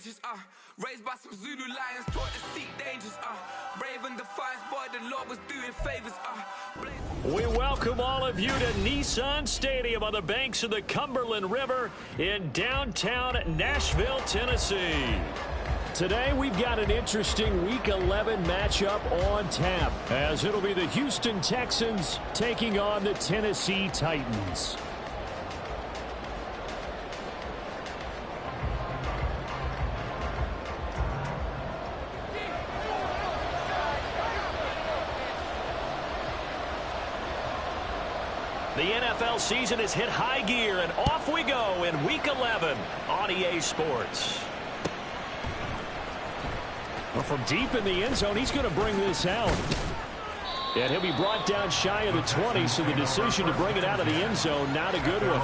courageous, raised by some Zulu lions, taught to seek dangers, brave and defiant, boy, the Lord was doing favors, We welcome all of you to Nissan Stadium on the banks of the Cumberland River in downtown Nashville, Tennessee. Today, we've got an interesting Week 11 matchup on tap, as it'll be the Houston Texans taking on the Tennessee Titans. The NFL season has hit high gear, and off we go in Week 11 on EA Sports. Well, from deep in the end zone, he's going to bring this out. And he'll be brought down shy of the 20, so the decision to bring it out of the end zone, not a good one.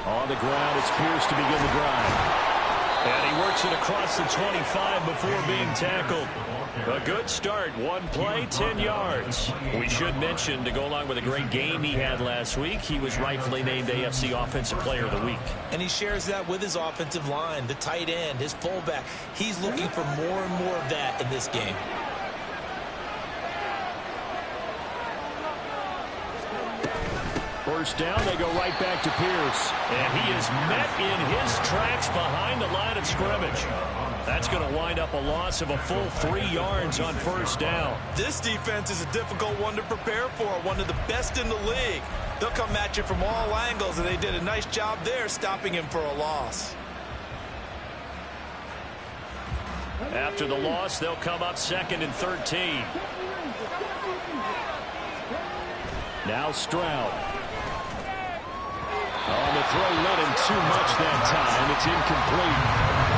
On the ground, it's Pierce to begin the drive. And he works it across the 25 before being tackled. A good start. One play, 10 yards. We should mention, to go along with a great game he had last week, he was rightfully named AFC Offensive Player of the Week. And he shares that with his offensive line, the tight end, his fullback. He's looking for more and more of that in this game. First down, they go right back to Pierce. And he is met in his tracks behind the line of scrimmage. That's going to wind up a loss of a full 3 yards on first down. This defense is a difficult one to prepare for, one of the best in the league. They'll come at you from all angles, and they did a nice job there stopping him for a loss. After the loss, they'll come up 2nd and 13. Now Stroud. On the throw, let him too much that time. It's incomplete.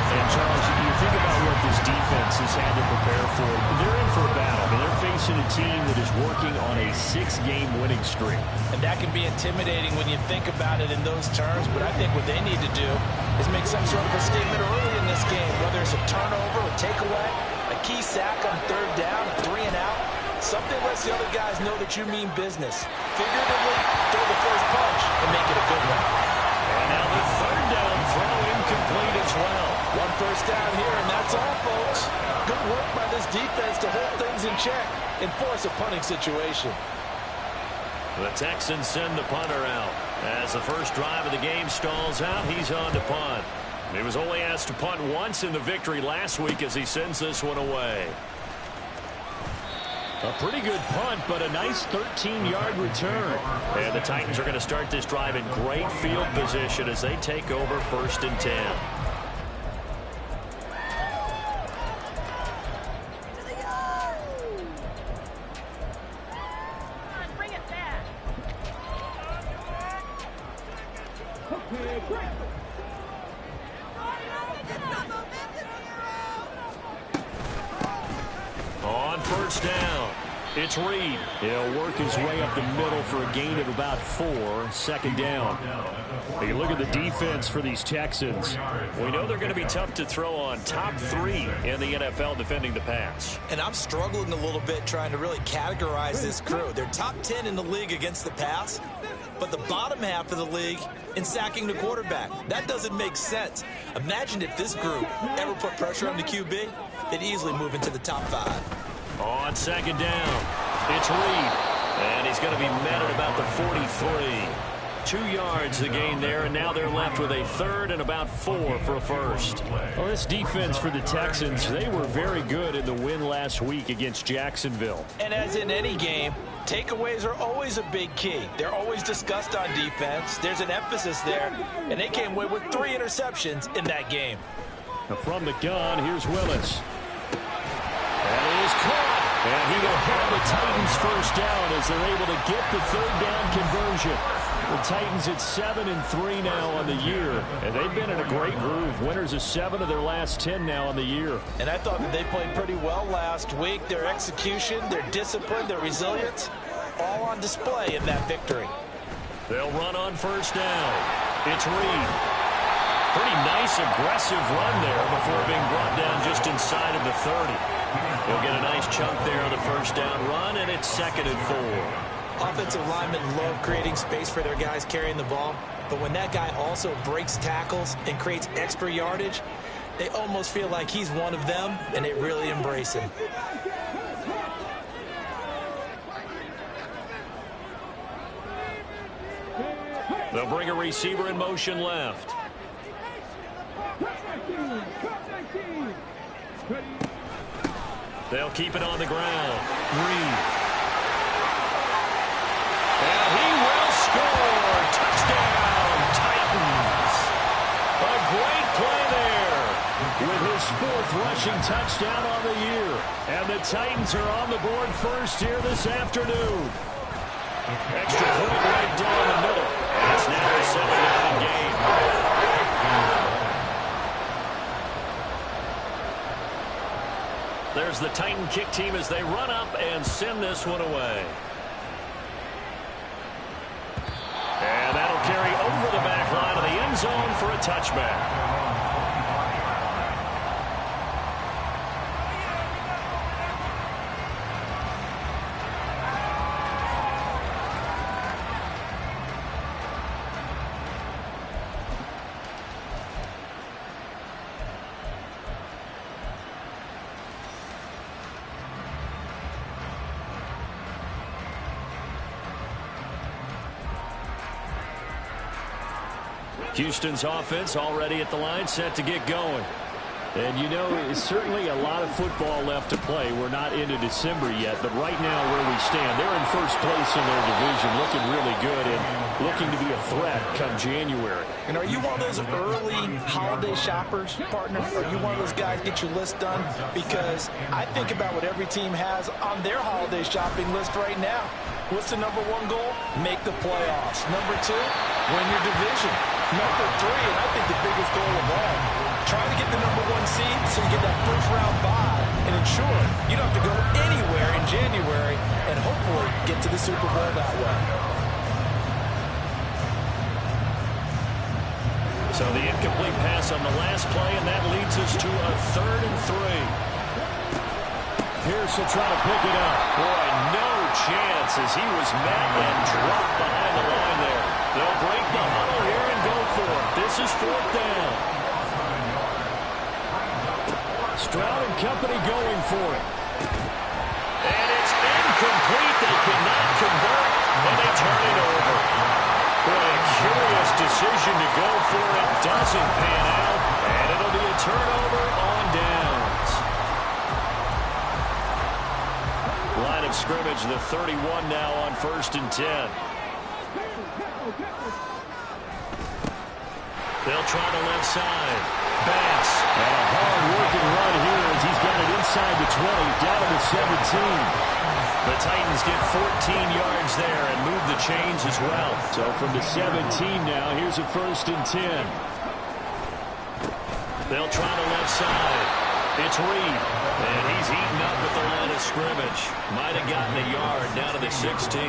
And, Charles, you think about what this defense has had to prepare for. They're in for a battle. I mean, they're facing a team that is working on a 6-game winning streak. And that can be intimidating when you think about it in those terms. But I think what they need to do is make some sort of a statement early in this game, whether it's a turnover, a takeaway, a key sack on 3rd down, a 3-and-out. Something lets the other guys know that you mean business. Figuratively, throw the first punch and make it a good one. And now the 3rd down throw incomplete as well. One first down here, and that's all, folks. Good work by this defense to hold things in check and force a punting situation. The Texans send the punter out. As the first drive of the game stalls out, he's on to punt. He was only asked to punt once in the victory last week as he sends this one away. A pretty good punt, but a nice 13-yard return. And the Titans are going to start this drive in great field position as they take over 1st and 10. Bring it back. On first down, it's Reed. He'll work his way up the middle for a gain of about 4. 2nd down. You look at the defense for these Texans. We know they're going to be tough to throw on. Top 3 in the NFL defending the pass. And I'm struggling a little bit trying to really categorize this crew. They're top 10 in the league against the pass, but the bottom half of the league in sacking the quarterback. That doesn't make sense. Imagine if this group ever put pressure on the QB, they'd easily move into the top 5. On 2nd down, it's Reed. And he's going to be met at about the 43. 2 yards the gain there, and now they're left with a 3rd and about 4 for a first. Well, this defense for the Texans, they were very good in the win last week against Jacksonville. And as in any game, takeaways are always a big key. They're always discussed on defense. There's an emphasis there, and they came away with 3 interceptions in that game. Now from the gun, here's Willis. And it is caught. And he will have the Titans first down as they're able to get the third down conversion. The Titans at 7-3 now on the year, and they've been in a great groove. Winners of 7 of their last 10 now on the year. And I thought that they played pretty well last week. Their execution, their discipline, their resilience, all on display in that victory. They'll run on first down. It's Reed. Pretty nice, aggressive run there before being brought down just inside of the 30. He'll get a nice chunk there on the first down run, and it's 2nd and 4. Offensive linemen love creating space for their guys carrying the ball, but when that guy also breaks tackles and creates extra yardage, they almost feel like he's one of them, and they really embrace him. They'll bring a receiver in motion left. They'll keep it on the ground. Reed. And he will score. Touchdown, Titans. A great play there with his 4th rushing touchdown on the year. And the Titans are on the board first here this afternoon. Extra point right down the middle. And it's now a 7-0 game. There's the Titan kick team as they run up and send this one away. And that'll carry over the back line of the end zone for a touchback. Houston's offense already at the line, set to get going. And, you know, it's certainly a lot of football left to play. We're not into December yet, but right now where we stand, they're in first place in their division, looking really good and looking to be a threat come January. And are you one of those early holiday shoppers, partner? Are you one of those guys get your list done? Because I think about what every team has on their holiday shopping list right now. What's the number 1 goal? Make the playoffs. Number 2, win your division. Number 3, and I think the biggest goal of all, trying to get the number 1 seed so you get that first-round bye and ensure you don't have to go anywhere in January and hopefully get to the Super Bowl that way. So the incomplete pass on the last play, and that leads us to a 3rd and 3. Pierce will try to pick it up. Boy, no chance as he was met and dropped behind the line there. They'll break the huddle here and go for it. This is 4th down. Stroud and company going for it. And it's incomplete. They cannot convert, and they turn it over. Boy, a curious decision to go for it. Doesn't pan out, and it'll be a turnover on downs. Line of scrimmage, the 31 now on 1st and 10. They'll try the left side. Bass. And a hard-working run here as he's got it inside the 20, down to the 17. The Titans get 14 yards there and move the chains as well. So from the 17 now, here's a 1st and 10. They'll try the left side. It's Reed. And he's eaten up at the line of scrimmage. Might have gotten a yard down to the 16.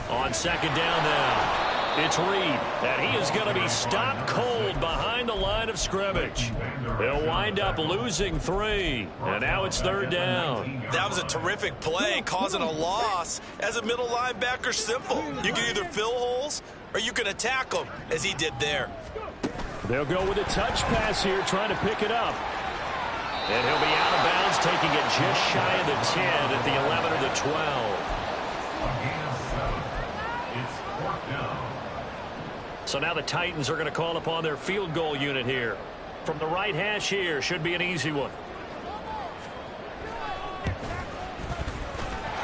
On 2nd down now, it's Reed, and he is going to be stopped cold behind the line of scrimmage. They'll wind up losing 3, and now it's 3rd down. That was a terrific play, causing a loss. As a middle linebacker, simple. You can either fill holes or you can attack them, as he did there. They'll go with a touch pass here, trying to pick it up. And he'll be out of bounds, taking it just shy of the 10 at the 11 or the 12. So now the Titans are going to call upon their field goal unit here. From the right hash here, should be an easy one.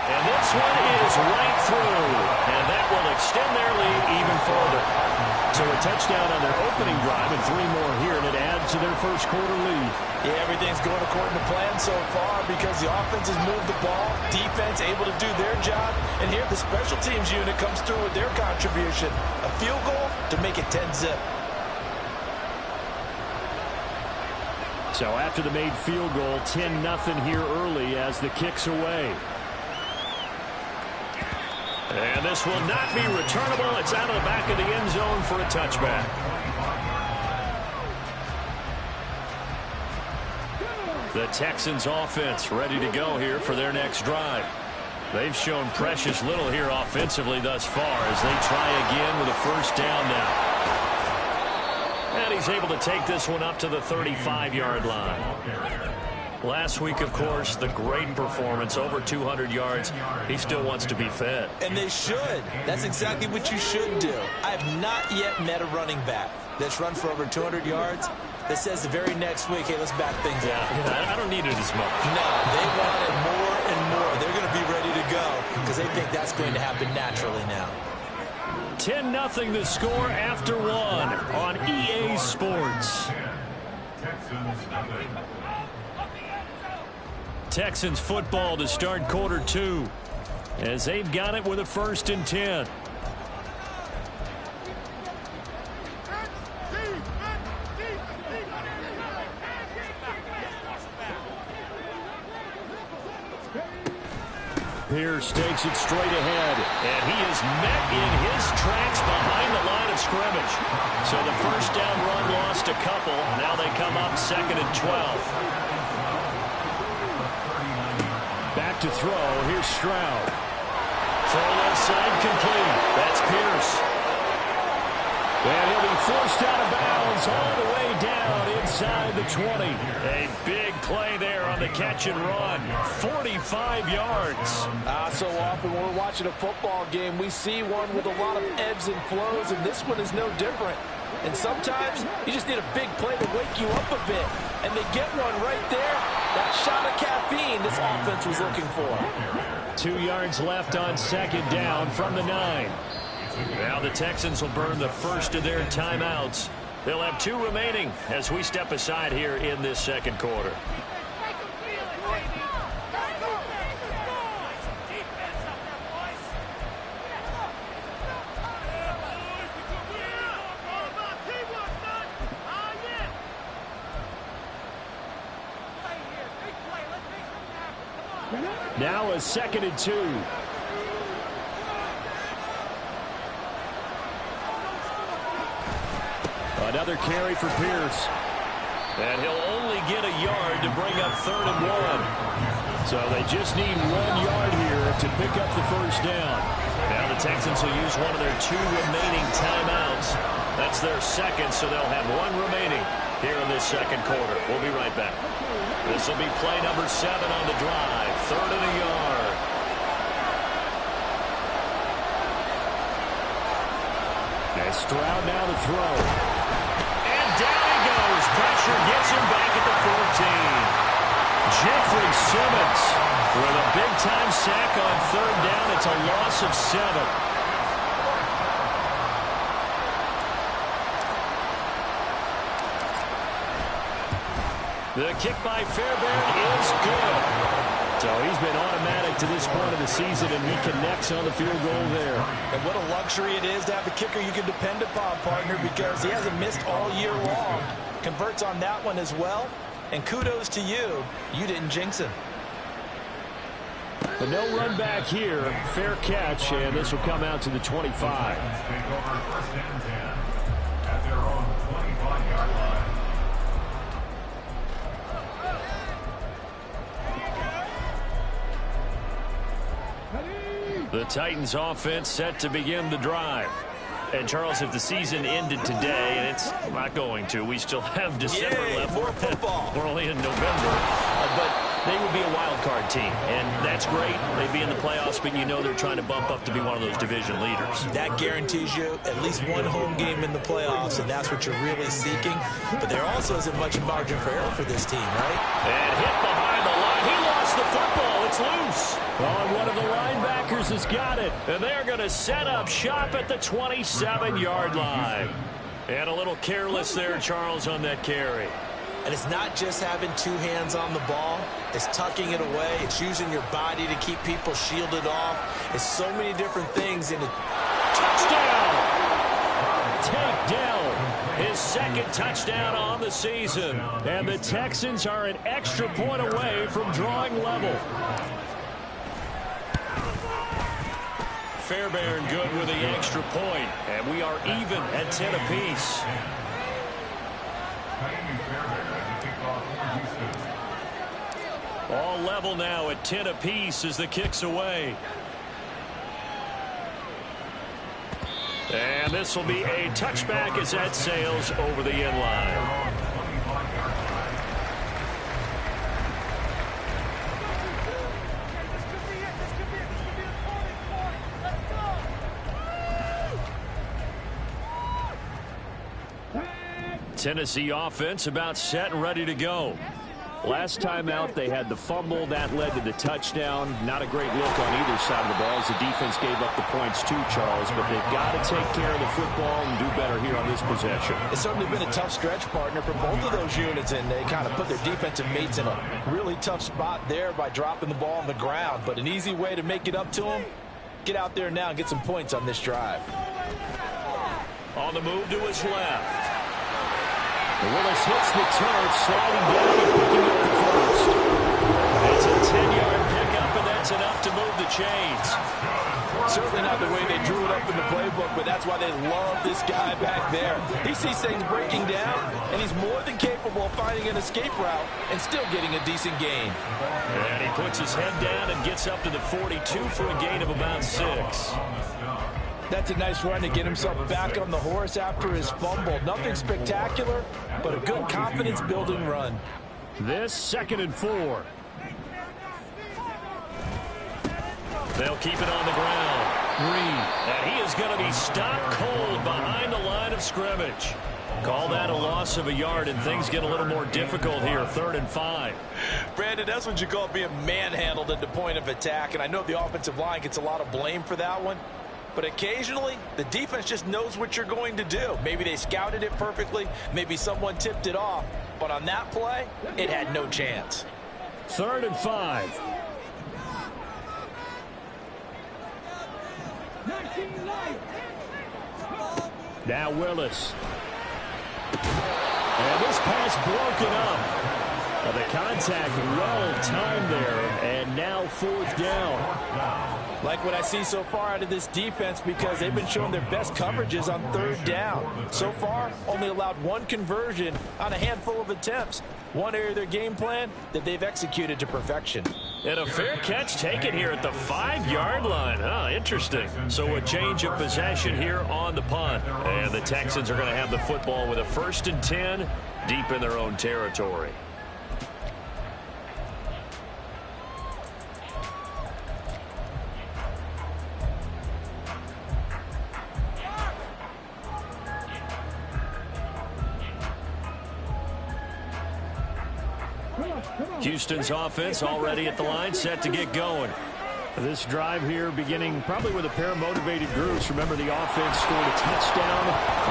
And this one is right through. And that will extend their lead even further. So a touchdown on their opening drive and 3 more here, and it adds to their first quarter lead. Yeah, everything's going according to plan so far because the offense has moved the ball, defense able to do their job, and here the special teams unit comes through with their contribution. A field goal to make it 10-zip. So after the made field goal, 10-0 here early as the kick's away. And this will not be returnable. It's out of the back of the end zone for a touchback. The Texans offense ready to go here for their next drive. They've shown precious little here offensively thus far as they try again with a first down now. And he's able to take this one up to the 35-yard line. Last week, of course, the great performance, over 200 yards. He still wants to be fed. And they should. That's exactly what you should do. I have not yet met a running back that's run for over 200 yards that says the very next week, hey, let's back things up. Yeah, I don't need it as much. No, they want it more and more. They're going to be ready to go because they think that's going to happen naturally now. 10-0 the score after one on EA Sports. Texans football to start quarter two as they've got it with a 1st and 10. Pierce takes it straight ahead, and he is met in his tracks behind the line of scrimmage. So the first down run lost a couple. Now they come up 2nd and 12. Back to throw. Here's Stroud. Throw left side complete. That's Pierce. And he'll be forced out of bounds all the way down inside the 20. A big play there on the catch and run. 45 yards. So often when we're watching a football game, we see one with a lot of ebbs and flows, and this one is no different. And sometimes you just need a big play to wake you up a bit. And they get one right there. That shot of caffeine this offense was looking for. 2 yards left on 2nd down from the 9. Now the Texans will burn the first of their timeouts. They'll have 2 remaining as we step aside here in this 2nd quarter. Now a 2nd and 2. Another carry for Pierce. And he'll only get a yard to bring up 3rd and 1. So they just need 1 yard here to pick up the first down. Now the Texans will use one of their 2 remaining timeouts. That's their 2nd, so they'll have 1 remaining here in this 2nd quarter. We'll be right back. This will be play number 7 on the drive. 3rd and a yard. And Stroud now to throw. And down he goes. Pressure gets him back at the 14. Jeffrey Simmons with a big-time sack on 3rd down. It's a loss of 7. The kick by Fairbairn is good. So he's been automatic to this point of the season, and he connects on the field goal there. And what a luxury it is to have a kicker you can depend upon, partner, because he hasn't missed all year long. Converts on that one as well. And kudos to you. You didn't jinx him. But no run back here. Fair catch, and this will come out to the 25. The Titans offense set to begin the drive. And Charles, if the season ended today, and it's not going to, we still have December left. More football. We're only in November. But they would be a wild card team, and that's great. They'd be in the playoffs, but you know they're trying to bump up to be one of those division leaders. That guarantees you at least 1 home game in the playoffs, and that's what you're really seeking. But there also isn't much margin for error for this team, right? And hit behind the line. He lost the football. It's loose. Oh, and one of the linebackers has got it. And they're going to set up shop at the 27-yard line. And a little careless there, Charles, on that carry. And it's not just having two hands on the ball. It's tucking it away. It's using your body to keep people shielded off. It's so many different things. And touchdown! Takedown. His second touchdown on the season. And the Texans are an extra point away from drawing level. Fairbairn good with the extra point. And we are even at 10 apiece. All level now at 10 apiece as the kick's away. And this will be a touchback as that sails over the end line. Tennessee offense about set and ready to go. Last time out, they had the fumble. That led to the touchdown. Not a great look on either side of the ball as the defense gave up the points too, Charles. But they've got to take care of the football and do better here on this possession. It's certainly been a tough stretch, partner, for both of those units. And they kind of put their defensive mates in a really tough spot there by dropping the ball on the ground. But an easy way to make it up to them, get out there now and get some points on this drive. On the move to his left. Willis hits the turf, sliding down and picking up the first. It's a 10-yard pickup, and that's enough to move the chains. Certainly not the way they drew it up in the playbook, but that's why they love this guy back there. He sees things breaking down, and he's more than capable of finding an escape route and still getting a decent gain. And he puts his head down and gets up to the 42 for a gain of about 6. That's a nice run to get himself back on the horse after his fumble. Nothing spectacular, but a good confidence-building run. This 2nd and 4. They'll keep it on the ground. Green. And he is going to be stopped cold behind the line of scrimmage. Call that a loss of a yard, and things get a little more difficult here. 3rd and 5. Brandon, that's what you call being manhandled at the point of attack, and I know the offensive line gets a lot of blame for that one. But occasionally, the defense just knows what you're going to do. Maybe they scouted it perfectly. Maybe someone tipped it off. But on that play, it had no chance. 3rd and 5. Now Willis. And this pass broken up. The contact well timed there, and now 4th down. Like what I see so far out of this defense, because they've been showing their best coverages on 3rd down. So far, only allowed 1 conversion on a handful of attempts. One area of their game plan that they've executed to perfection. And a fair catch taken here at the 5-yard line. Oh, interesting. So a change of possession here on the punt. And the Texans are going to have the football with a 1st and 10 deep in their own territory. Houston's offense already at the line, set to get going. This drive here beginning probably with a pair of motivated groups. Remember, the offense scored a touchdown.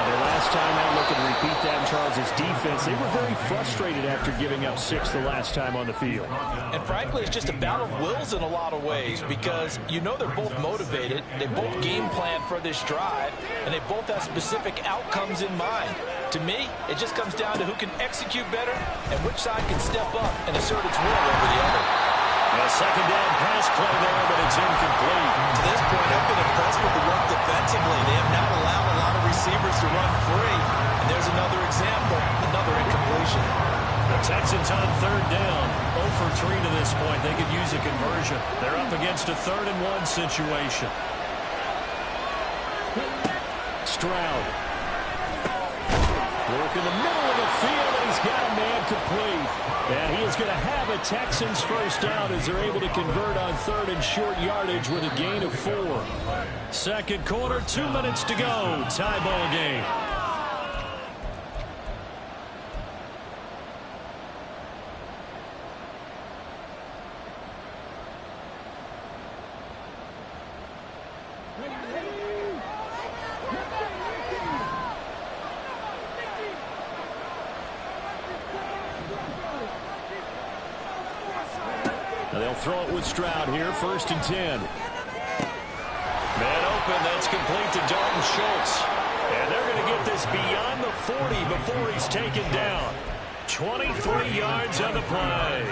Their last time out, looking to repeat that in Charles' defense. They were very frustrated after giving up 6 the last time on the field. And frankly, it's just a battle of wills in a lot of ways, because you know they're both motivated. They both game plan for this drive, and they both have specific outcomes in mind. To me, it just comes down to who can execute better and which side can step up and assert its will over the other. A 2nd down pass play there, but it's incomplete. To this point, I've been impressed with the work defensively. They have not allowed a lot of receivers to run free. And there's another example, another incompletion. The Texans on 3rd down. 0 for 3 to this point. They could use a conversion. They're up against a 3rd and 1 situation. Stroud. Work in the middle of the field, and he's got a man complete. And he is going to have a Texans 1st down as they're able to convert on 3rd and short yardage with a gain of 4. 2nd quarter, 2 minutes to go. Tie ball game. They'll throw it with Stroud here, 1st and 10. Man open, that's complete to Dalton Schultz. And they're going to get this beyond the 40 before he's taken down. 23 yards on the play.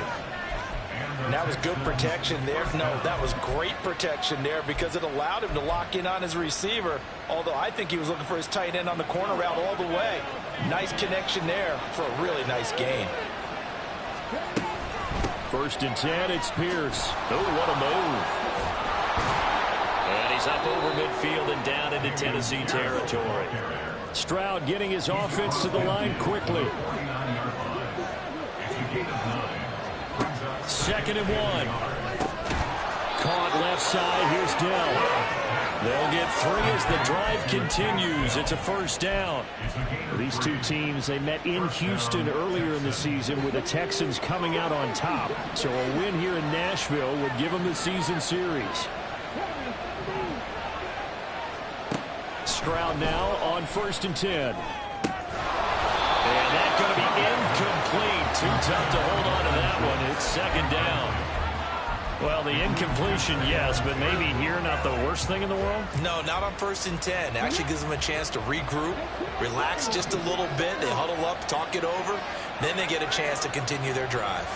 And that was good protection there. No, that was great protection there because it allowed him to lock in on his receiver, although I think he was looking for his tight end on the corner route all the way. Nice connection there for a really nice gain. 1st and 10, it's Pierce. Oh, what a move. And he's up over midfield and down into Tennessee territory. Stroud getting his offense to the line quickly. 2nd and 1. Caught left side. Here's Dell. They'll get 3 as the drive continues. It's a 1st down. These two teams, they met in Houston earlier in the season with the Texans coming out on top. So a win here in Nashville would give them the season series. Stroud now on 1st and 10. And that's going to be incomplete. Too tough to hold on to that one. It's 2nd down. Well, the incompletion, yes, but maybe here not the worst thing in the world? No, not on 1st and 10. It actually gives them a chance to regroup, relax just a little bit. They huddle up, talk it over. Then they get a chance to continue their drive.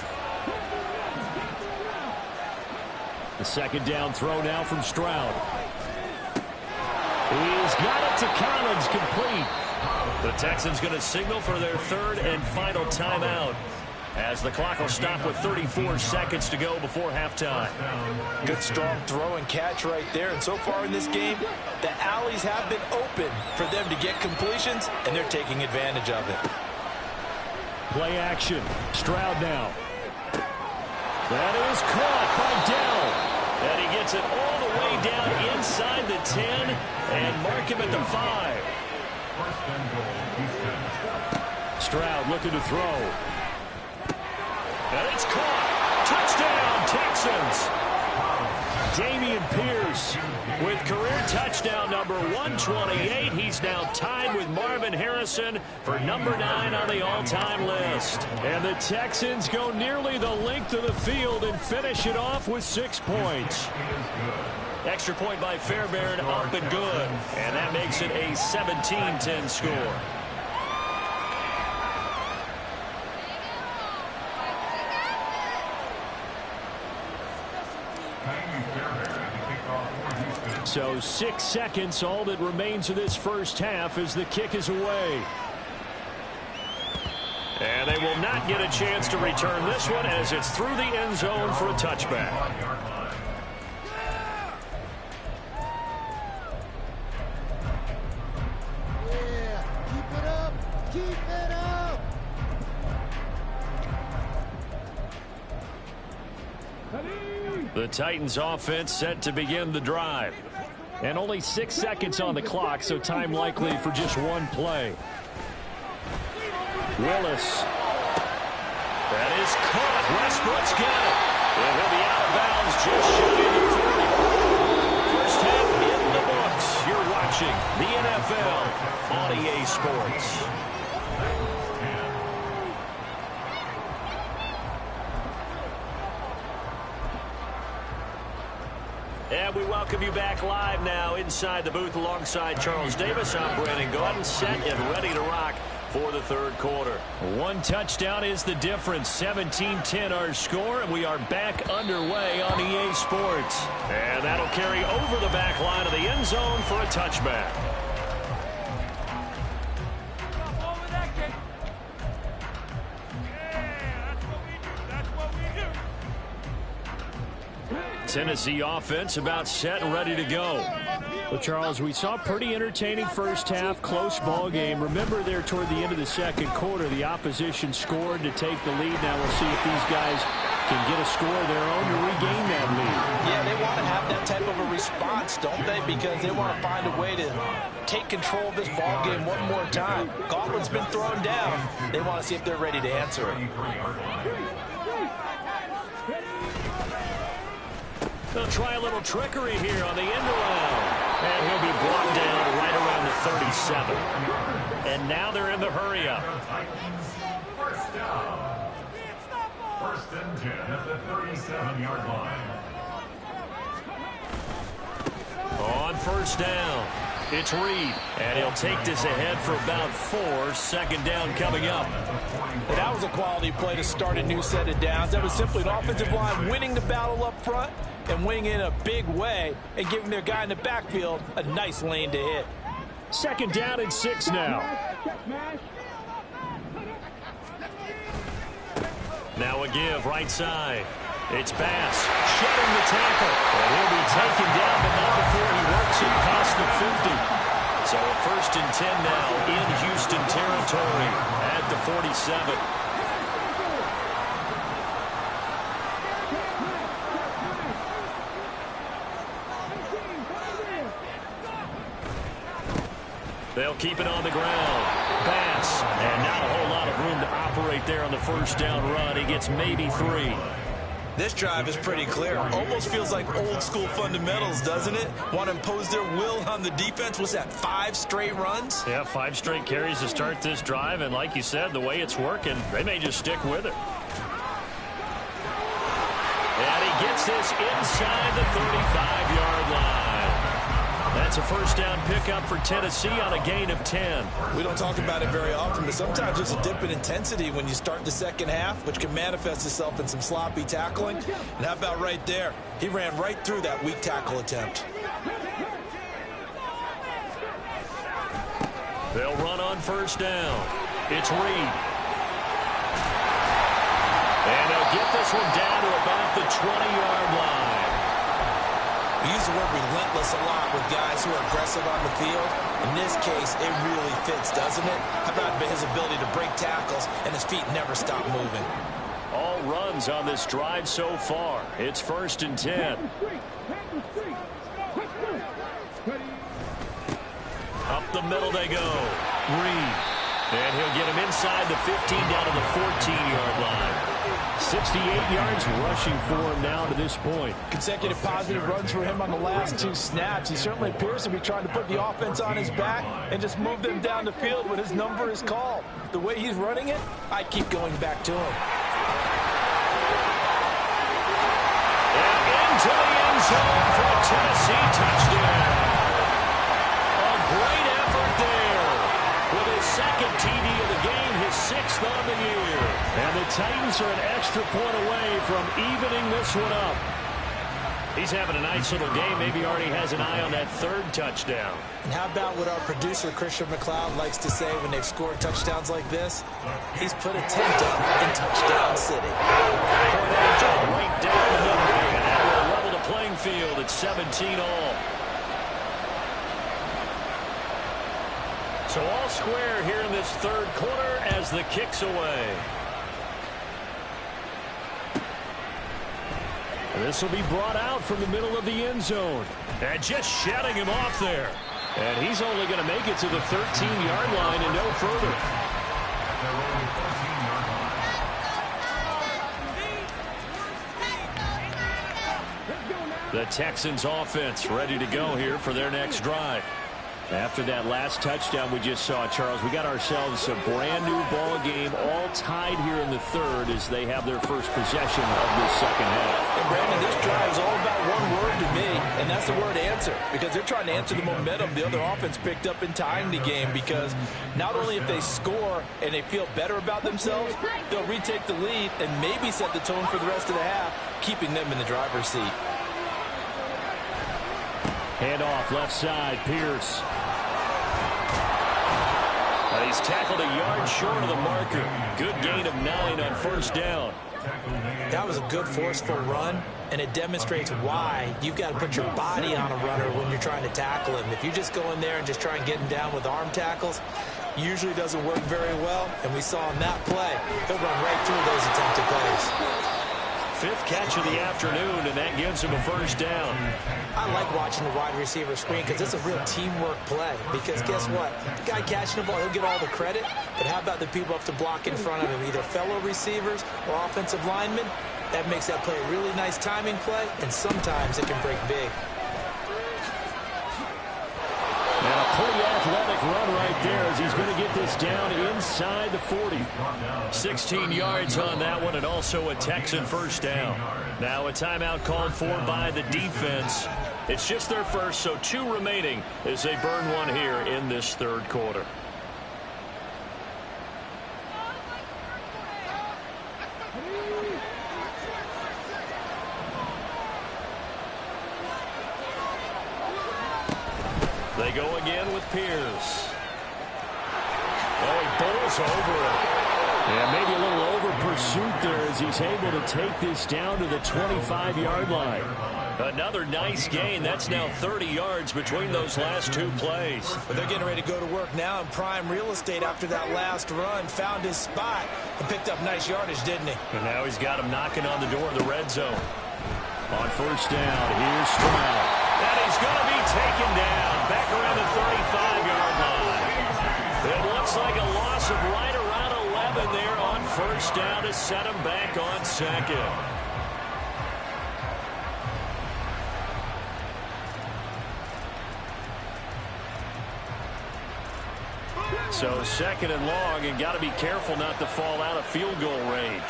The 2nd down throw now from Stroud. He's got it to Collins, complete. The Texans going to signal for their 3rd and final timeout as the clock will stop with 34 seconds to go before halftime. Good strong throw and catch right there. And so far in this game, the alleys have been open for them to get completions, and they're taking advantage of it. Play action. Stroud now. That is caught by Dell. And he gets it all the way down inside the 10 and mark him at the 5. Stroud looking to throw. And it's caught. Touchdown, Texans. Dameon Pierce with career touchdown number 128. He's now tied with Marvin Harrison for number 9 on the all-time list. And the Texans go nearly the length of the field and finish it off with 6 points. Extra point by Fairbairn, up and good. And that makes it a 17-10 score. So 6 seconds, all that remains of this first half as the kick is away. And they will not get a chance to return this one as it's through the end zone for a touchback. Yeah, keep it up, keep it up. The Titans offense set to begin the drive. And only 6 seconds on the clock, so time likely for just one play. Willis. That is caught. Westbrook's got it. And he'll be out of bounds just shooting the 40. First half in the books. You're watching the NFL on EA Sports. And we welcome you back live now inside the booth alongside Charles Davis. I'm Brandon Gordon, set and ready to rock for the 3rd quarter. One touchdown is the difference. 17-10 our score, and we are back underway on EA Sports. And that'll carry over the back line of the end zone for a touchback. Tennessee offense about set and ready to go. Well, Charles, we saw a pretty entertaining first half, close ball game. Remember there toward the end of the 2nd quarter, the opposition scored to take the lead. Now we'll see if these guys can get a score of their own to regain that lead. Yeah, they want to have that type of a response, don't they? Because they want to find a way to take control of this ball game one more time. Gauntlet's been thrown down. They want to see if they're ready to answer it. They'll try a little trickery here on the end around. And he'll be brought down right around the 37. And now they're in the hurry up. at the 37-yard line. On first down, it's Reed, and he'll take this ahead for about 4. Second down coming up. And that was a quality play to start a new set of downs. That was simply an offensive line winning the battle up front and winning in a big way and giving their guy in the backfield a nice lane to hit. Second down and 6 now. Now a give right side. It's Bass shedding the tackle. And he'll be taken down, but not before he works it past the 50. So a 1st and 10 now in Houston territory at the 47. They'll keep it on the ground. Bass, and not a whole lot of room to operate there on the first down run. He gets maybe 3. This drive is pretty clear. Almost feels like old school fundamentals, doesn't it? Want to impose their will on the defense. Was that 5 straight runs? Yeah, 5 straight carries to start this drive. And like you said, the way it's working, they may just stick with it. And he gets this inside the 35-yard line. That's a first down pickup for Tennessee on a gain of 10. We don't talk about it very often, but sometimes there's a dip in intensity when you start the second half, which can manifest itself in some sloppy tackling. And how about right there? He ran right through that weak tackle attempt. They'll run on first down. It's Reed. And they'll get this one down to about the 20-yard line. We use the word relentless a lot with guys who are aggressive on the field. In this case, it really fits, doesn't it? How about his ability to break tackles and his feet never stop moving? All runs on this drive so far. It's 1st and 10. Up the middle they go. Reed. And he'll get him inside the 15 down to the 14-yard line. 68 yards rushing for him now to this point. Consecutive positive runs for him on the last 2 snaps. He certainly appears to be trying to put the offense on his back and just move them down the field when his number is called. The way he's running it, I keep going back to him. And into the end zone for a Tennessee touchdown. A great effort there. With his 2nd TD of the game, his 6th on the year. And the Titans are an extra point away from evening this one up. He's having a nice little game. Maybe already has an eye on that 3rd touchdown. And how about what our producer, Christian McLeod, likes to say when they've scored touchdowns like this? He's put a tent up in Touchdown City. Right down the middle. And that will level the playing field at 17 all. So all square here in this 3rd quarter as the kick's away. And this will be brought out from the middle of the end zone. And just shutting him off there. And he's only going to make it to the 13-yard line and no further. The Texans offense ready to go here for their next drive. After that last touchdown we just saw, Charles, we got ourselves a brand-new ball game, all tied here in the 3rd as they have their first possession of this second half. And, Brandon, this drive is all about one word to me, and that's the word answer, because they're trying to answer the momentum the other offense picked up in tying the game, because not only if they score and they feel better about themselves, they'll retake the lead and maybe set the tone for the rest of the half, keeping them in the driver's seat. Handoff left side, Pierce. And he's tackled a yard short of the marker. Good gain of 9 on first down. That was a good forceful run, and it demonstrates why you've got to put your body on a runner when you're trying to tackle him. If you just go in there and just try and get him down with arm tackles, usually doesn't work very well, and we saw in that play, he'll run right through those attempted plays. 5th catch of the afternoon, and that gives him a first down. I like watching the wide receiver screen because it's a real teamwork play. Because guess what? The guy catching the ball, he'll get all the credit. But how about the people up to block in front of him, either fellow receivers or offensive linemen? That makes that play a really nice timing play, and sometimes it can break big. And a pretty athletic run right right there as he's going to get this down inside the 40. 16 yards on that one, and also a Texan first down. Now a timeout called for by the defense. It's just their first, so 2 remaining as they burn one here in this third quarter. They go again with Pierce. Oh, he bowls over it. Yeah, maybe a little over pursuit there as he's able to take this down to the 25-yard line. Another nice gain. That's now 30 yards between those last 2 plays. But they're getting ready to go to work now in prime real estate after that last run. Found his spot and picked up nice yardage, didn't he? And now he's got him knocking on the door of the red zone. On first down, here's Stroud. And he's going to be taken down back around the 35-yard line. It looks like a loss of right around 11 there on first down to set him back on second. So second and long, and got to be careful not to fall out of field goal range.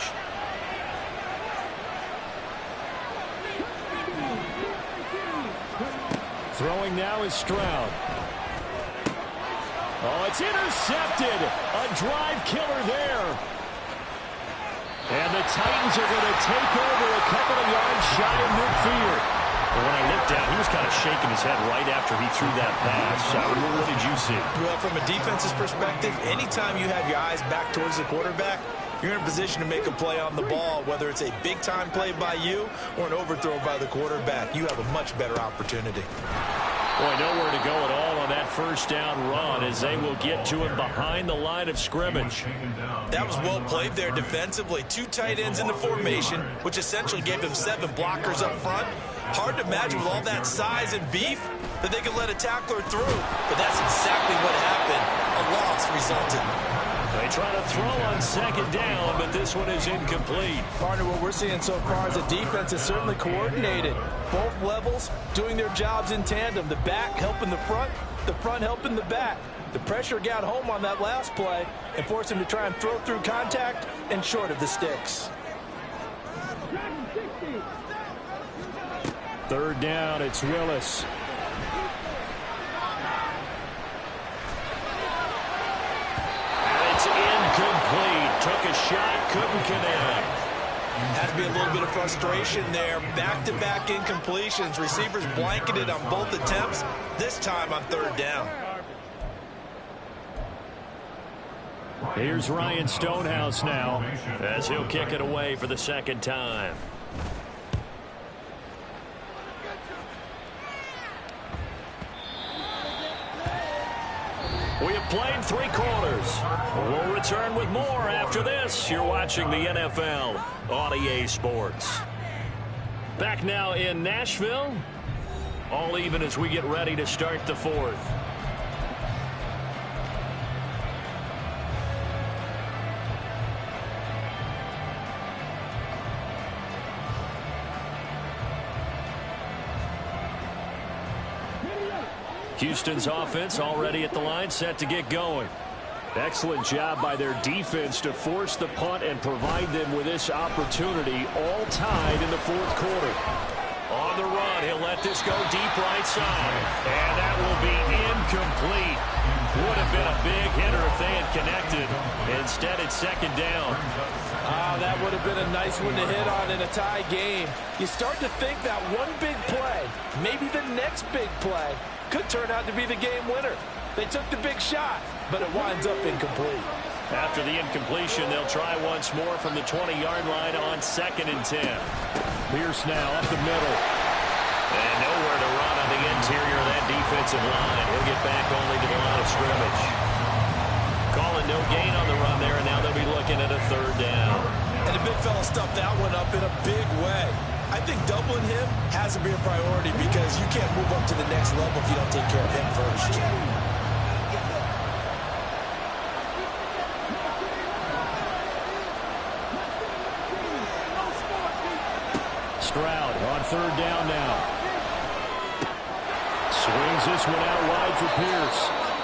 Throwing now is Stroud. Oh, it's intercepted. A drive killer there. And the Titans are going to take over a couple of yards shy of midfield. But when I looked down, he was kind of shaking his head right after he threw that pass. What did you see? Well, from a defense's perspective, anytime you have your eyes back towards the quarterback, you're in a position to make a play on the ball, whether it's a big-time play by you or an overthrow by the quarterback. You have a much better opportunity. Boy, nowhere to go at all on that first down run as they will get to him behind the line of scrimmage. That was well played there defensively. 2 tight ends in the formation, which essentially gave them 7 blockers up front. Hard to imagine with all that size and beef that they could let a tackler through. But that's exactly what happened. A loss resulted. They try to throw on second down, but this one is incomplete. Partner, what we're seeing so far is the defense is certainly coordinated. Both levels doing their jobs in tandem. The back helping the front helping the back. The pressure got home on that last play and forced him to try and throw through contact and short of the sticks. Third down, it's Willis. Incomplete. Took a shot, couldn't connect. Had to be a little bit of frustration there. Back-to-back incompletions. Receivers blanketed on both attempts, this time on third down. Here's Ryan Stonehouse now as he'll kick it away for the second time. We have played 3 quarters. We'll return with more after this. You're watching the NFL on EA Sports. Back now in Nashville. All even as we get ready to start the 4th. Houston's offense already at the line, set to get going. Excellent job by their defense to force the punt and provide them with this opportunity, all tied in the 4th quarter. On the run, he'll let this go deep right side. And that will be incomplete. Would have been a big hitter if they had connected. Instead, it's second down. That would have been a nice one to hit on in a tie game. You start to think that one big play, maybe the next big play, could turn out to be the game winner. They took the big shot, but it winds up incomplete. After the incompletion, they'll try once more from the 20-yard line on 2nd and 10. Pierce now up the middle. And nowhere to run on the interior of that defensive line. He'll get back only to the line of scrimmage. Calling no gain on the run there, and now they'll be looking at a 3rd down. And the big fella stuffed that one up in a big way. I think doubling him has to be a priority because you can't move up to the next level if you don't take care of him first. Stroud on 3rd down now. Swings this one out wide for Pierce.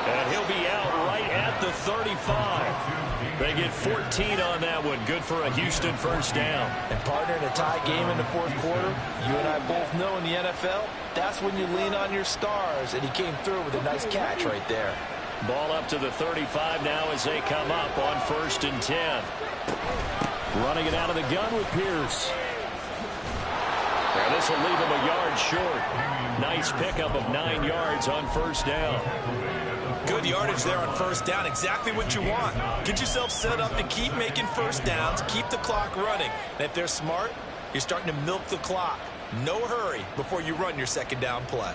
And he'll be out right at the 35. They get 14 on that one. Good for a Houston first down. And partner, in a tie game in the fourth quarter, you and I both know in the NFL, that's when you lean on your stars. And he came through with a nice catch right there. Ball up to the 35 now as they come up on 1st and 10. Running it out of the gun with Pierce. And this will leave him a yard short. Nice pickup of 9 yards on 1st down. Good yardage there on 1st down. Exactly what you want. Get yourself set up to keep making 1st downs, keep the clock running. And if they're smart, you're starting to milk the clock. No hurry before you run your 2nd down play.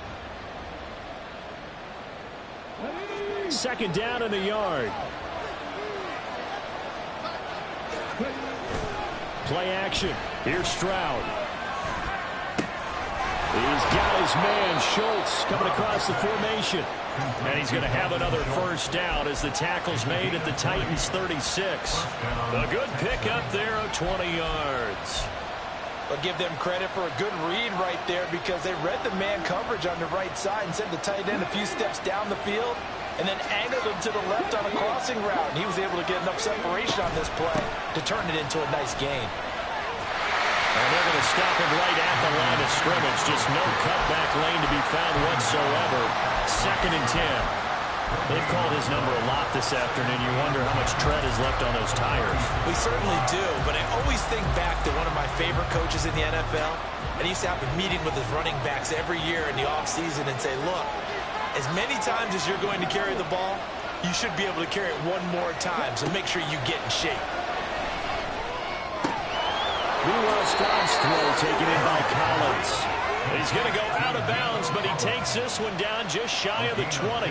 2nd down in the yard. Play action. Here's Stroud. He's got his man, Schultz, coming across the formation. And he's going to have another 1st down as the tackle's made at the Titans' 36. A good pickup there of 20 yards. I'll give them credit for a good read right there because they read the man coverage on the right side and sent the tight end a few steps down the field and then angled him to the left on a crossing route. And he was able to get enough separation on this play to turn it into a nice gain. And they're going to stop him right at the line of scrimmage. Just no cutback lane to be found whatsoever. 2nd and 10. They've called his number a lot this afternoon. You wonder how much tread is left on those tires. We certainly do, but I always think back to one of my favorite coaches in the NFL. And he used to have a meeting with his running backs every year in the offseason and say, look, as many times as you're going to carry the ball, you should be able to carry it one more time, so make sure you get in shape. Meanwhile, Scott's throw taken in by Collins. He's going to go out of bounds, but he takes this one down just shy of the 20.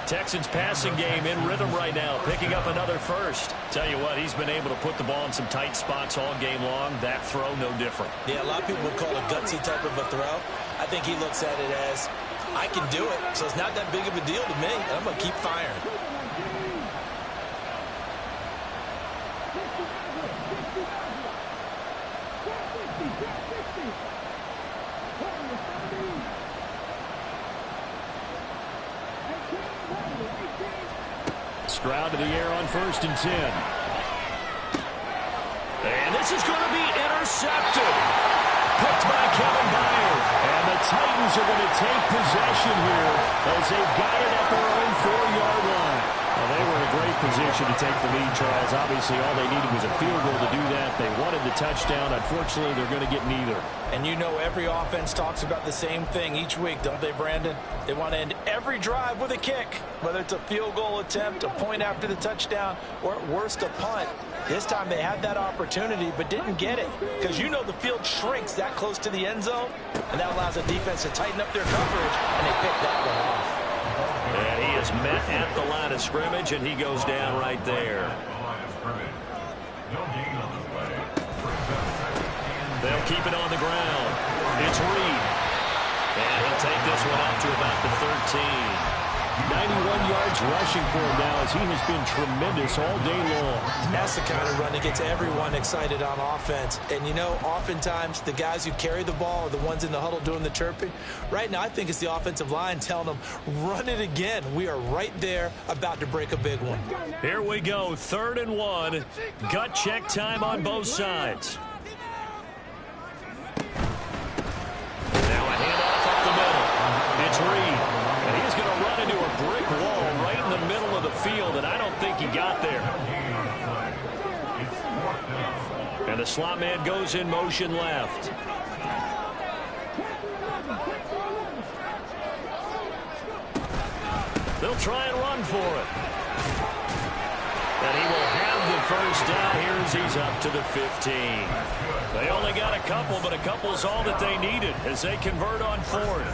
Texans passing game in rhythm right now, picking up another 1st. Tell you what, he's been able to put the ball in some tight spots all game long. That throw, no different. Yeah, a lot of people would call it a gutsy type of a throw. I think he looks at it as, I can do it, so it's not that big of a deal to me. I'm going to keep firing. Stroud to the air on 1st and 10. And this is going to be intercepted. Picked by Kevin Byard. And the Titans are going to take possession here as they've got it at their own 4-yard line. Well, they were in a great position to take the lead, Charles. Obviously, all they needed was a field goal to do that. They wanted the touchdown. Unfortunately, they're going to get neither. And you know every offense talks about the same thing each week, don't they, Brandon? They want to end every drive with a kick, whether it's a field goal attempt, a point after the touchdown, or at worst, a punt. This time they had that opportunity but didn't get it because you know the field shrinks that close to the end zone, and that allows the defense to tighten up their coverage, and they picked that one off. And he is met at the line of scrimmage, and he goes down right there. They'll keep it on the ground. It's Reed. And he'll take this one up to about the 13. 91 yards rushing for him now as he has been tremendous all day long. That's the kind of run that gets everyone excited on offense. And, you know, oftentimes the guys who carry the ball are the ones in the huddle doing the chirping. Right now, I think it's the offensive line telling them, run it again. We are right there about to break a big one. Here we go, 3rd and 1. Gut check time on both sides. Now a handoff up the middle. It's Reed. And he's going to run into a brick wall right in the middle of the field, and I don't think he got there. And the slot man goes in motion left. They'll try and run for it. And he will have the 1st down here as he's up to the 15. They only got a couple, but a couple's all that they needed as they convert on 4th.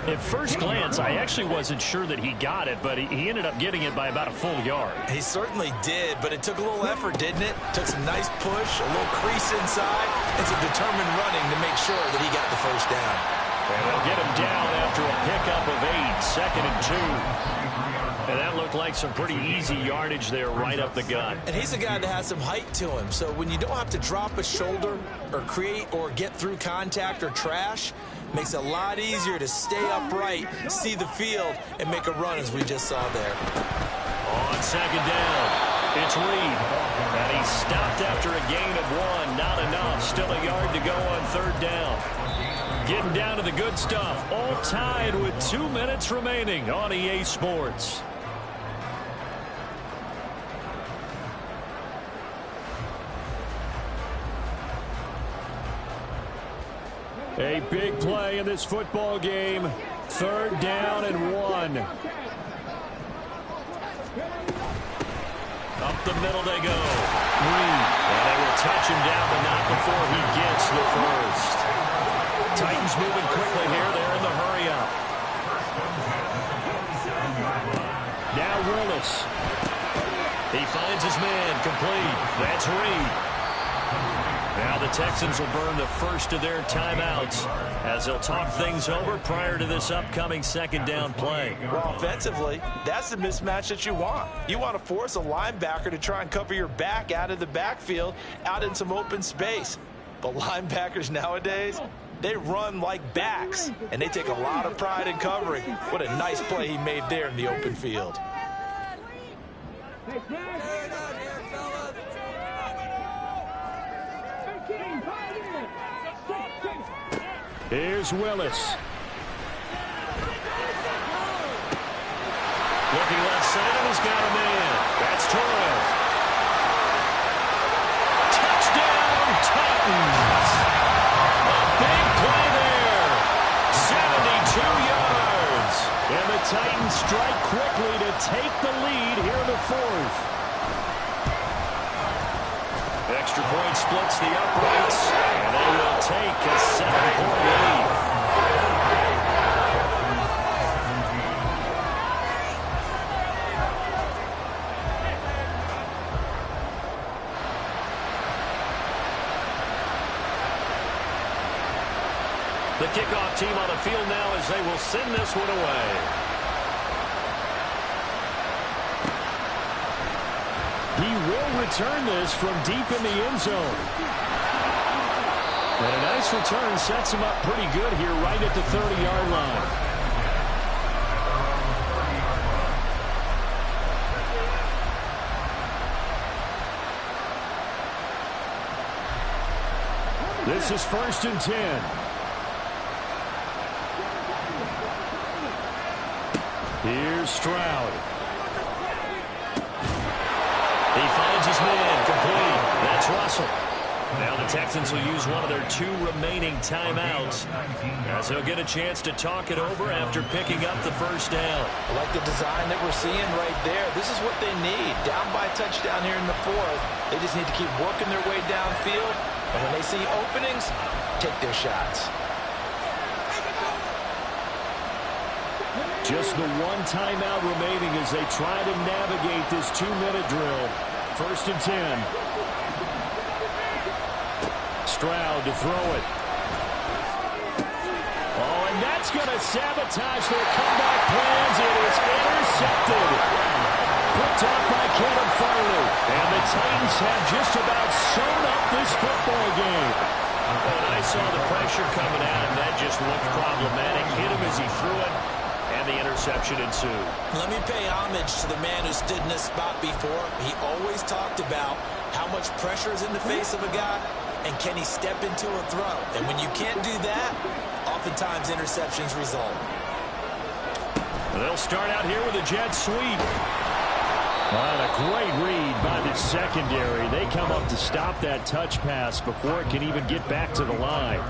At first glance, I actually wasn't sure that he got it, but he ended up getting it by about a full yard. He certainly did, but it took a little effort, didn't it? Took some nice push, a little crease inside, and some determined running to make sure that he got the 1st down. And they'll get him down after a pickup of 8, 2nd and 2. And that looked like some pretty easy yardage there right up the gut. And he's a guy that has some height to him, so when you don't have to drop a shoulder or create or get through contact or trash, makes it a lot easier to stay upright, see the field, and make a run as we just saw there. On second down, it's Reed. And he's stopped after a gain of 1. Not enough. Still a yard to go on third down. Getting down to the good stuff. All tied with 2 minutes remaining on EA Sports. A big play in this football game. Third down and 1. Up the middle they go. Reed. And they will touch him down, but not before he gets the first. Titans moving quickly here. They're in the hurry up. Now Willis. He finds his man complete. That's Reed. Now the Texans will burn the first of their timeouts as they'll talk things over prior to this upcoming second down play. Well, offensively, that's the mismatch that you want. You want to force a linebacker to try and cover your back out of the backfield, out in some open space. But linebackers nowadays, they run like backs, and they take a lot of pride in covering. What a nice play he made there in the open field. Here's Willis. Looking left side, and he's got a man. That's Torres. Touchdown, Titans. A big play there. 72 yards. And the Titans strike quickly to take the lead here in the fourth. Extra point splits the uprights, and they will take a 7-point lead. The kickoff team on the field now as they will send this one away. He will return this from deep in the end zone. And a nice return sets him up pretty good here right at the 30-yard line. This is 1st and 10. Here's Stroud. He finds his man complete. That's Russell. Now the Texans will use one of their 2 remaining timeouts as they'll get a chance to talk it over after picking up the first down. I like the design that we're seeing right there. This is what they need. Down by a touchdown here in the fourth. They just need to keep working their way downfield. And when they see openings, take their shots. Just the 1 timeout remaining as they try to navigate this 2-minute drill. 1st and 10. Stroud to throw it. Oh, and that's going to sabotage their comeback plans. It is intercepted. Picked off by Caleb Farley. And the Titans have just about sewn up this football game. When I saw the pressure coming at him, that just looked problematic. Hit him as he threw it. And the interception ensued. Let me pay homage to the man who stood in this spot before. He always talked about how much pressure is in the face of a guy and can he step into a throw. And when you can't do that, oftentimes interceptions result. They'll start out here with a jet sweep. And a great read by the secondary. They come up to stop that touch pass before it can even get back to the line.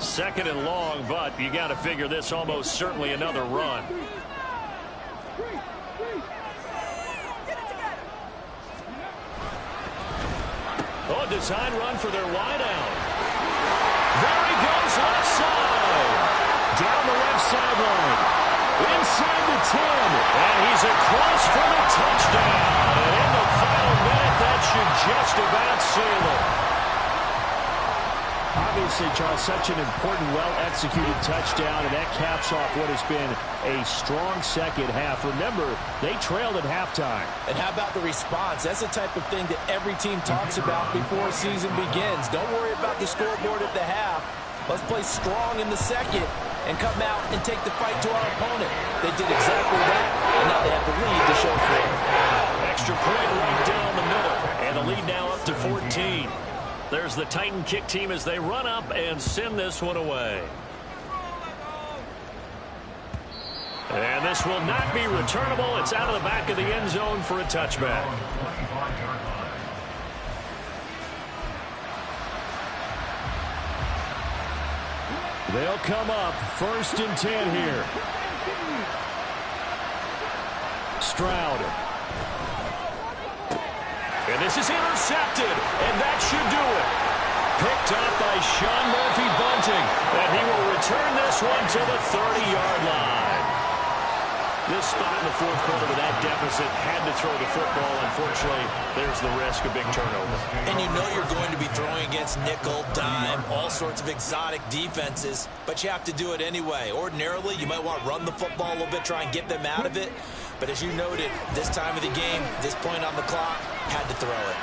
Second and long, but you got to figure this almost certainly another run. Oh, design run for their wideout. There he goes left side. Down the left sideline. Inside the 10. And he's across for the touchdown. And in the final minute, that should just about seal it. Obviously, Charles, such an important, well-executed touchdown, and that caps off what has been a strong second half. Remember, they trailed at halftime. And how about the response? That's the type of thing that every team talks about before a season begins. Don't worry about the scoreboard at the half. Let's play strong in the second and come out and take the fight to our opponent. They did exactly that, and now they have the lead to show for it. Extra point right down the middle, and the lead now up to 14. There's the Titan kick team as they run up and send this one away. And this will not be returnable. It's out of the back of the end zone for a touchback. They'll come up 1st and 10 here. Stroud. And this is intercepted, and that should do it. Picked up by Sean Murphy-Bunting, and he will return this one to the 30-yard line. This spot in the fourth quarter with that deficit had to throw the football. Unfortunately, there's the risk of big turnover. And you know you're going to be throwing against nickel, dime, all sorts of exotic defenses, but you have to do it anyway. Ordinarily, you might want to run the football a little bit, try and get them out of it. But as you noted, this time of the game, this point on the clock, had to throw it.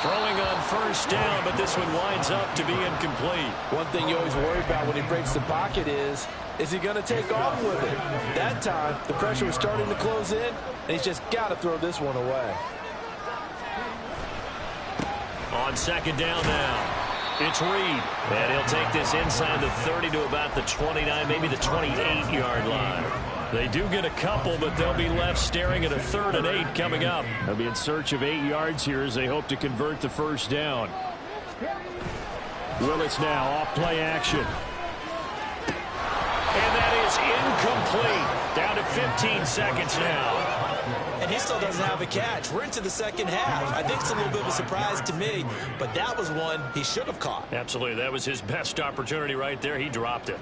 Throwing on 1st down, but this one winds up to be incomplete. One thing you always worry about when he breaks the pocket is he going to take off with it? That time, the pressure was starting to close in, and he's just got to throw this one away. On 2nd down now. It's Reed, and he'll take this inside the 30 to about the 29, maybe the 28-yard line. They do get a couple, but they'll be left staring at a 3rd and 8 coming up. They'll be in search of 8 yards here as they hope to convert the 1st down. Willis now off play action. And that is incomplete. Down to 15 seconds now. And he still doesn't have a catch. We're into the second half. I think it's a little bit of a surprise to me, but that was one he should have caught. Absolutely. That was his best opportunity right there. He dropped it.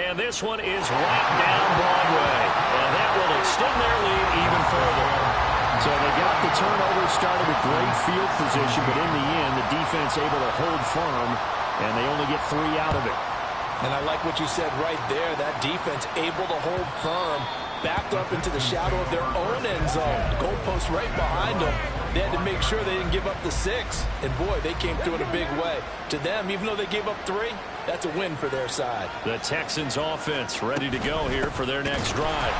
And this one is right down Broadway. And that will extend their lead even further. So they got the turnover started with great field position, but in the end, the defense able to hold firm, and they only get 3 out of it. And I like what you said right there. That defense able to hold firm, backed up into the shadow of their own end zone. Goalpost right behind them. They had to make sure they didn't give up the 6. And, boy, they came through in a big way. To them, even though they gave up 3, that's a win for their side. The Texans offense ready to go here for their next drive.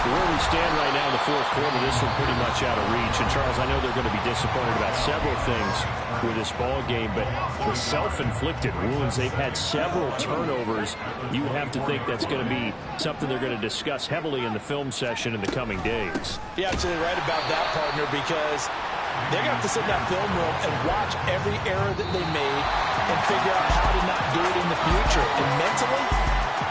Where we stand right now in the fourth quarter, this one pretty much out of reach. And, Charles, I know they're going to be disappointed about several things with this ball game, but the self-inflicted wounds, they've had several turnovers. You would have to think that's going to be something they're going to discuss heavily in the film session in the coming days. You're absolutely right about that, partner, because they're going to have to sit in that film room and watch every error that they made and figure out how to not do it in the future. And mentally,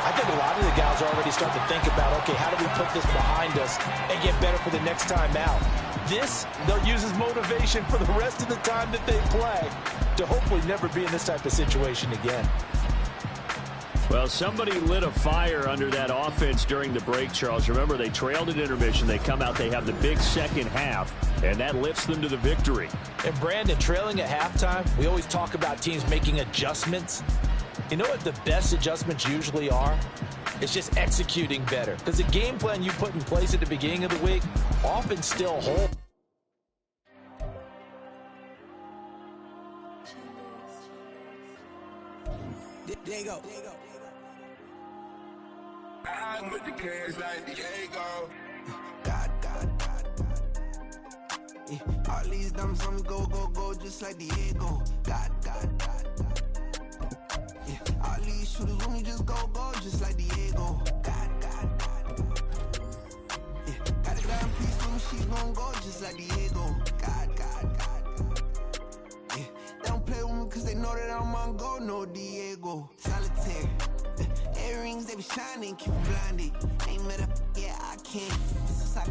I think a lot of the guys are already starting to think about, okay, how do we put this behind us and get better for the next time out? This, they'll use as motivation for the rest of the time that they play to hopefully never be in this type of situation again. Well, somebody lit a fire under that offense during the break, Charles. Remember, they trailed at intermission. They come out, they have the big second half, and that lifts them to the victory. And, Brandon, trailing at halftime, we always talk about teams making adjustments. You know what the best adjustments usually are? It's just executing better. Because the game plan you put in place at the beginning of the week often still holds. There you go. I'm with the cash like Diego. God. Yeah, all these dumb some go, just like Diego. God. Yeah, all these shooters when we just go, just like Diego. God. Yeah, got a damn piece when she gon' go, just like Diego. God. Yeah, they don't play with me cause they know that I'm on go, no Diego. Solitaire. Earrings, they be shining, keep blinded. Ain't met up, yeah, I can't.